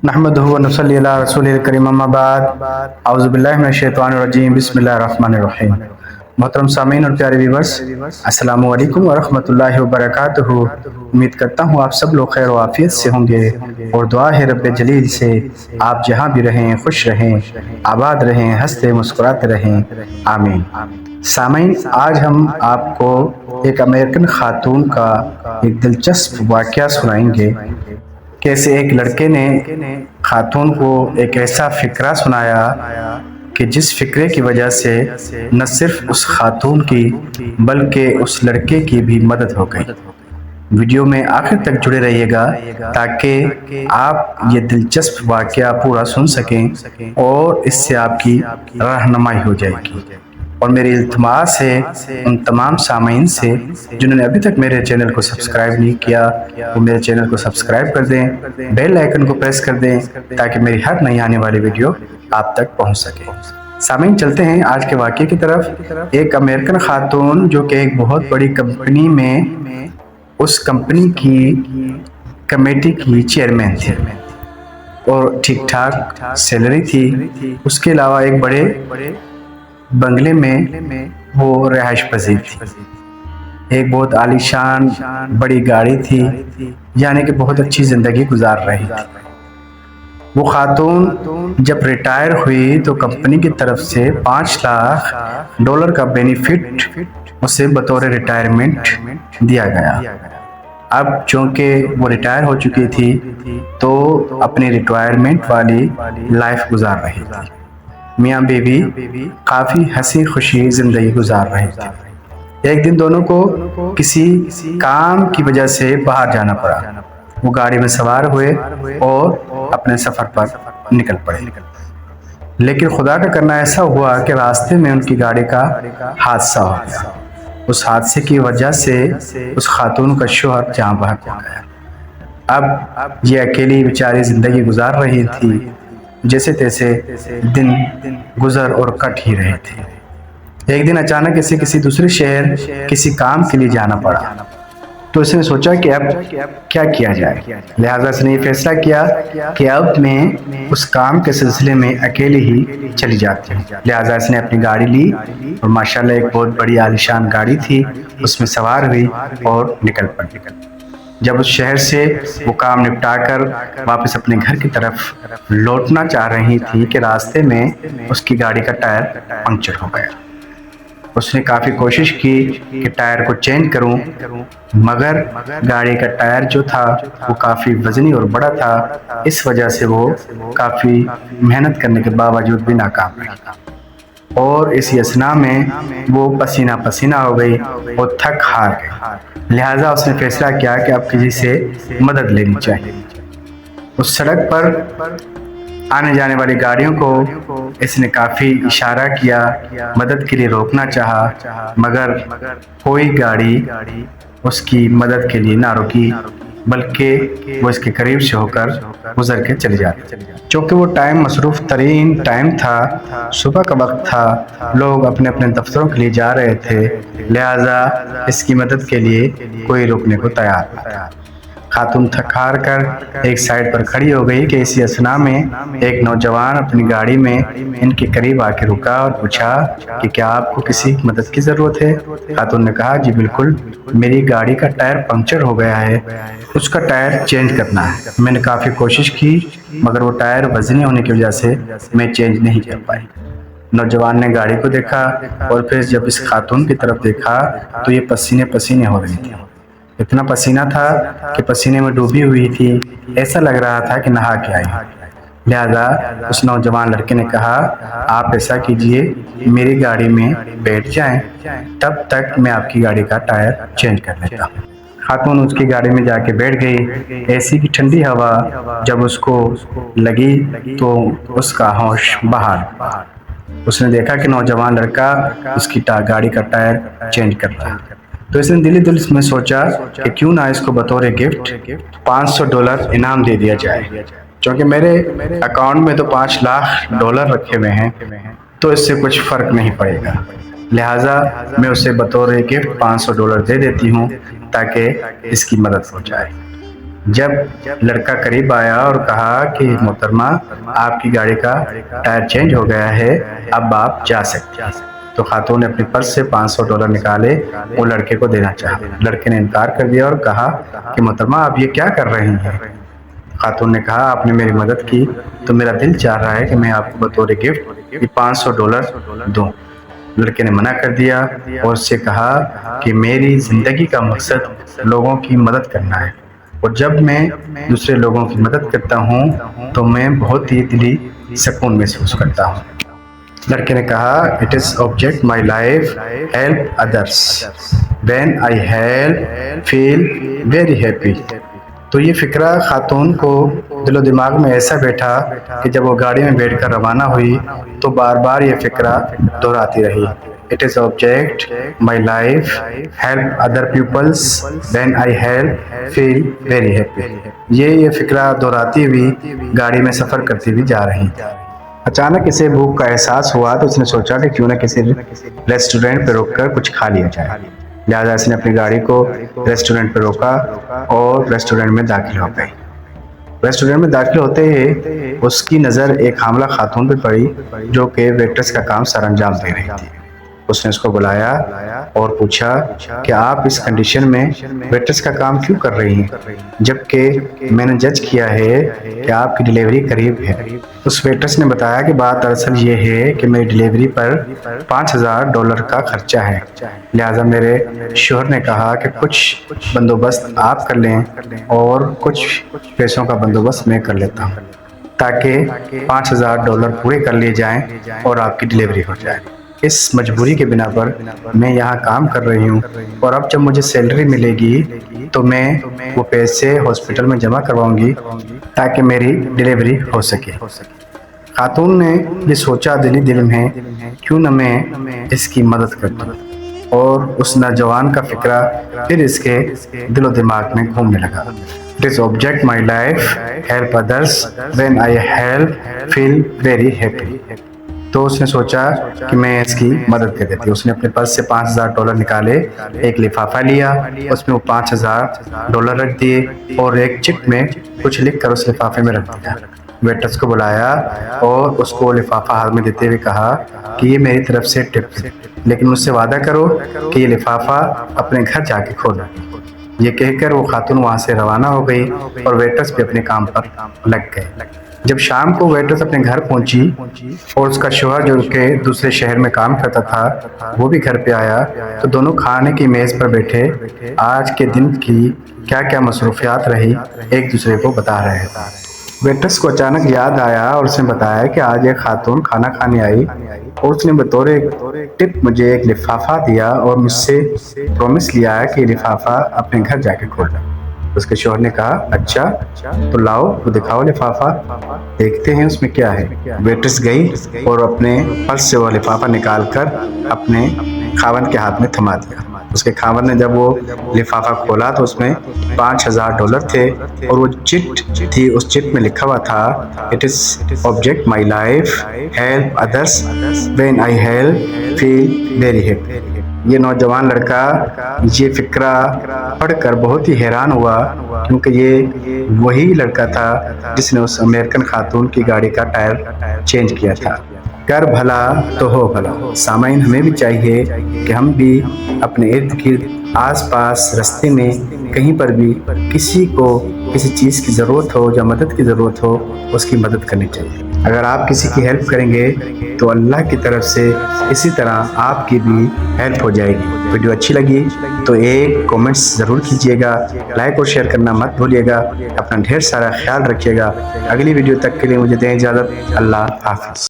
نحمدہ و نصلی علی رسول الکریم اما بعد اعوذ باللہ من الشیطان الرجیم بسم اللہ الرحمن الرحیم۔ محترم سامعین اور پیارے ویورز، السلام علیکم ورحمۃ اللہ وبرکاتہ۔ امید کرتا ہوں آپ سب لوگ خیر و عافیت سے ہوں گے، اور دعا ہے رب جلیل سے آپ جہاں بھی رہیں خوش رہیں، آباد رہیں، ہنستے مسکراتے رہیں، آمین۔ سامعین، آج ہم آپ کو ایک امریکن خاتون کا ایک دلچسپ واقعہ سنائیں گے۔ کیسے ایک لڑکے نے خاتون کو ایک ایسا فقرہ سنایا کہ جس فقرے کی وجہ سے نہ صرف اس خاتون کی بلکہ اس لڑکے کی بھی مدد ہو گئی۔ ویڈیو میں آخر تک جڑے رہیے گا تاکہ آپ یہ دلچسپ واقعہ پورا سن سکیں اور اس سے آپ کی رہنمائی ہو جائے گی۔ اور میری التماس ہے ان تمام سامعین سے جنہوں نے ابھی تک میرے چینل کو سبسکرائب نہیں کیا، وہ میرے چینل کو سبسکرائب کر دیں، بیل آئیکن کو پریس کر دیں تاکہ میری ہر نئی آنے والی ویڈیو آپ تک پہنچ سکے۔ سامعین، چلتے ہیں آج کے واقعے کی طرف۔ ایک امریکن خاتون جو کہ ایک بہت بڑی کمپنی میں اس کمپنی کی کمیٹی کی چیئرمین تھی اور ٹھیک ٹھاک سیلری تھی۔ اس کے علاوہ ایک بڑے بنگلے میں وہ رہائش پذیر تھی۔ ایک بہت عالی شان بڑی گاڑی تھی، یعنی کہ بہت اچھی زندگی گزار رہی تھی۔ وہ خاتون جب ریٹائر ہوئی تو کمپنی کی طرف سے $5 لاکھ کا بینیفٹ اسے بطور ریٹائرمنٹ دیا گیا۔ اب چونکہ وہ ریٹائر ہو چکی تھی تو اپنی ریٹائرمنٹ والی لائف گزار رہی تھی۔ میاں بیوی کافی ہنسی خوشی زندگی گزار رہے تھے۔ ایک دن دونوں کو کسی کام کی وجہ سے باہر جانا پڑا۔ وہ گاڑی میں سوار ہوئے اور اپنے سفر پر نکل پڑے، لیکن خدا کا کرنا ایسا ہوا کہ راستے میں ان کی گاڑی کا حادثہ ہو گیا۔ اس حادثے کی وجہ سے اس خاتون کا شوہر جاں بحق ہو گیا۔ اب یہ اکیلی بیچاری زندگی گزار رہی تھی، جیسے تیسے دن گزر اور کٹ ہی رہے تھے۔ ایک دن اچانک اسے کسی دوسرے شہر کسی کام کے لیے جانا پڑا، تو اس نے سوچا کہ اب کیا کیا جائے۔ لہٰذا اس نے یہ فیصلہ کیا کہ اب میں اس کام کے سلسلے میں اکیلی ہی چلی جاتی ہوں۔ لہٰذا اس نے اپنی گاڑی لی اور ماشاءاللہ ایک بہت بڑی عالیشان گاڑی تھی، اس میں سوار ہوئی اور نکل پڑی۔ جب اس شہر سے وہ کام نپٹا کر واپس اپنے گھر کی طرف لوٹنا چاہ رہی تھی کہ راستے میں اس کی گاڑی کا ٹائر پنکچر ہو گیا۔ اس نے کافی کوشش کی کہ ٹائر کو چینج کروں، مگر گاڑی کا ٹائر جو تھا وہ کافی وزنی اور بڑا تھا، اس وجہ سے وہ کافی محنت کرنے کے باوجود بھی ناکام رہی، اور اسی اثناء میں وہ پسینہ پسینہ ہو گئی اور تھک ہار گئی۔ لہٰذا اس نے فیصلہ کیا کہ اب کسی سے مدد لینی چاہیے۔ اس سڑک پر آنے جانے والی گاڑیوں کو اس نے کافی اشارہ کیا، مدد کے لیے روکنا چاہا، مگر کوئی گاڑی اس کی مدد کے لیے نہ رکی، بلکہ وہ اس کے قریب سے ہو کر گزر کے چلی جاتی۔ چونکہ وہ ٹائم مصروف ترین ٹائم تھا، صبح کا وقت تھا، لوگ اپنے اپنے دفتروں کے لیے جا رہے تھے، لہٰذا اس کی مدد کے لیے کوئی روکنے کو تیار نہ تھا۔ خاتون تھک ہار کر ایک سائڈ پر کھڑی ہو گئی کہ اسی اثناء میں ایک نوجوان اپنی گاڑی میں ان کے قریب آ کے رکا اور پوچھا کہ کیا آپ کو کسی مدد کی ضرورت ہے؟ خاتون نے کہا جی بالکل، میری گاڑی کا ٹائر پنکچر ہو گیا ہے، اس کا ٹائر چینج کرنا ہے۔ میں نے کافی کوشش کی مگر وہ ٹائر وزنی ہونے کی وجہ سے میں چینج نہیں کر پائی۔ نوجوان نے گاڑی کو دیکھا اور پھر جب اس خاتون کی طرف دیکھا تو یہ پسینے پسینے ہو رہی تھی۔ اتنا پسینہ تھا کہ پسینے میں ڈوبی ہوئی تھی، ایسا لگ رہا تھا کہ نہا کے آئی۔ لہٰذا اس نوجوان لڑکے نے کہا آپ ایسا کیجئے، میری گاڑی میں بیٹھ جائیں، تب تک میں آپ کی گاڑی کا ٹائر چینج کر لیتا ہوں۔ خاتون اس کی گاڑی میں جا کے بیٹھ گئی۔ اے سی کی ٹھنڈی ہوا جب اس کو لگی تو اس کا ہوش بحال۔ اس نے دیکھا کہ نوجوان لڑکا اس کی گاڑی کا ٹائر چینج کر رہا ہے، تو اس نے دل میں سوچا کہ کیوں نہ اس کو بطور گفٹ $500 انعام دے دیا جائے، چونکہ میرے اکاؤنٹ میں تو $5 لاکھ رکھے ہوئے ہیں، تو اس سے کچھ فرق نہیں پڑے گا، لہٰذا میں اسے بطور گفٹ $500 دے دیتی ہوں تاکہ اس کی مدد ہو جائے۔ جب لڑکا قریب آیا اور کہا کہ محترمہ آپ کی گاڑی کا ٹائر چینج ہو گیا ہے، اب آپ جا سکتے ہیں، تو خاتون نے اپنی پرس سے $500 نکالے وہ لڑکے کو دینا چاہا۔ لڑکے نے انکار کر دیا اور کہا کہ محترمہ آپ یہ کیا کر رہی ہیں؟ خاتون نے کہا آپ نے میری مدد کی تو میرا دل چاہ رہا ہے کہ میں آپ کو بطور گفٹ یہ $500 دوں۔ لڑکے نے منع کر دیا اور اس سے کہا کہ میری زندگی کا مقصد لوگوں کی مدد کرنا ہے، اور جب میں دوسرے لوگوں کی مدد کرتا ہوں تو میں بہت ہی دلی سکون محسوس کرتا ہوں۔ لڑکے نے کہا it is object my life help others when I help feel very happy. تو یہ فکرہ خاتون کو دل و دماغ میں ایسا بیٹھا کہ جب وہ گاڑی میں بیٹھ کر روانہ ہوئی تو بار بار یہ فکرہ دہراتی رہی، it is object my life help other peoples when I help feel very happy. یہ فکرہ دہراتی ہوئی گاڑی میں سفر کرتی ہوئی جا رہی۔ اچانک اسے بھوک کا احساس ہوا تو اس نے سوچا کہ کیوں نہ کسی ریسٹورینٹ پہ رک کر کچھ کھا لیا جائے، لہٰذا اس نے اپنی گاڑی کو ریسٹورینٹ پہ روکا اور ریسٹورینٹ میں داخل ہو گئی۔ ریسٹورینٹ میں داخل ہوتے ہی اس کی نظر ایک حاملہ خاتون پہ پڑی جو کہ ویٹرس کا کام سر انجام دے رہی تھی۔ اس نے اس کو بلایا اور پوچھا کہ آپ اس کنڈیشن میں ویٹرس کا کام کیوں کر رہی ہیں، جبکہ میں نے جج کیا ہے کہ آپ کی ڈیلیوری قریب ہے۔ اس ویٹرس نے بتایا کہ بات دراصل یہ ہے کہ میری ڈیلیوری پر $5000 کا خرچہ ہے، لہٰذا میرے شوہر نے کہا کہ کچھ بندوبست آپ کر لیں اور کچھ پیسوں کا بندوبست میں کر لیتا ہوں تاکہ $5000 پورے کر لیے جائیں اور آپ کی ڈیلیوری ہو جائے۔ اس مجبوری کے بنا پر میں یہاں کام کر رہی ہوں، اور اب جب مجھے سیلری ملے گی تو میں وہ پیسے ہاسپٹل میں جمع کرواؤں گی تاکہ میری ڈیلیوری ہو سکے۔ خاتون نے یہ سوچا دل میں کیوں نہ میں اس کی مدد کر دوں، اور اس نوجوان کا فکرہ پھر اس کے دل و دماغ میں گھومنے لگا، it is object my life help others when I help feel very happy. تو اس نے سوچا کہ میں اس کی مدد کر دیتی۔ اس نے اپنے پرس سے $5000 نکالے، ایک لفافہ لیا، اس میں وہ $5000 رکھ دیے اور ایک چٹ میں کچھ لکھ کر اس لفافے میں رکھ دیا۔ ویٹرس کو بلایا اور اس کو لفافہ ہاتھ میں دیتے ہوئے کہا کہ یہ میری طرف سے ٹپ ہے، لیکن مجھ سے وعدہ کرو کہ یہ لفافہ اپنے گھر جا کے کھولنا۔ یہ کہہ کر وہ خاتون وہاں سے روانہ ہو گئی اور ویٹرس بھی اپنے کام پر لگ گئے۔ جب شام کو ویٹرس اپنے گھر پہنچی اور اس کا شوہر جو کہ دوسرے شہر میں کام کرتا تھا وہ بھی گھر پہ آیا تو دونوں کھانے کی میز پر بیٹھے آج کے دن کی کیا کیا مصروفیات رہی ایک دوسرے کو بتا رہے تھے۔ ویٹرس کو اچانک یاد آیا اور اس نے بتایا کہ آج ایک خاتون کھانا کھانے آئی اور اس نے بطور ٹپ مجھے ایک لفافہ دیا اور مجھ سے پرومس لیا کہ یہ لفافہ اپنے گھر جا کے کھولنا۔ اس کے شوہر نے کہا اچھا تو لاؤ وہ دکھاؤ لفافہ، دیکھتے ہیں اس میں کیا ہے۔ ویٹرس گئی اور اپنے پرس سے وہ لفافہ نکال کر اپنے خاوند کے ہاتھ میں تھما دیا۔ اس کے خاوند نے جب وہ لفافہ کھولا تو اس میں $5000 تھے اور وہ چٹ تھی، اس چٹ میں لکھا ہوا تھا it is object my life help others when I help feel very happy. یہ نوجوان لڑکا یہ فکرہ پڑھ کر بہت ہی حیران ہوا کیونکہ یہ وہی لڑکا تھا جس نے اس امریکن خاتون کی گاڑی کا ٹائر چینج کیا تھا۔ کر بھلا تو ہو بھلا۔ سامعین ہمیں بھی چاہیے کہ ہم بھی اپنے ارد گرد آس پاس رستے میں کہیں پر بھی کسی کو کسی چیز کی ضرورت ہو یا مدد کی ضرورت ہو اس کی مدد کرنی چاہیے۔ اگر آپ کسی کی ہیلپ کریں گے تو اللہ کی طرف سے اسی طرح آپ کی بھی ہیلپ ہو جائے گی۔ ویڈیو اچھی لگی تو ایک کومنٹس ضرور کیجیے گا، لائک اور شیئر کرنا مت بھولیے گا۔ اپنا ڈھیر سارا خیال رکھیے گا۔ اگلی ویڈیو تک کے لیے مجھے دیں اجازت۔ اللہ حافظ۔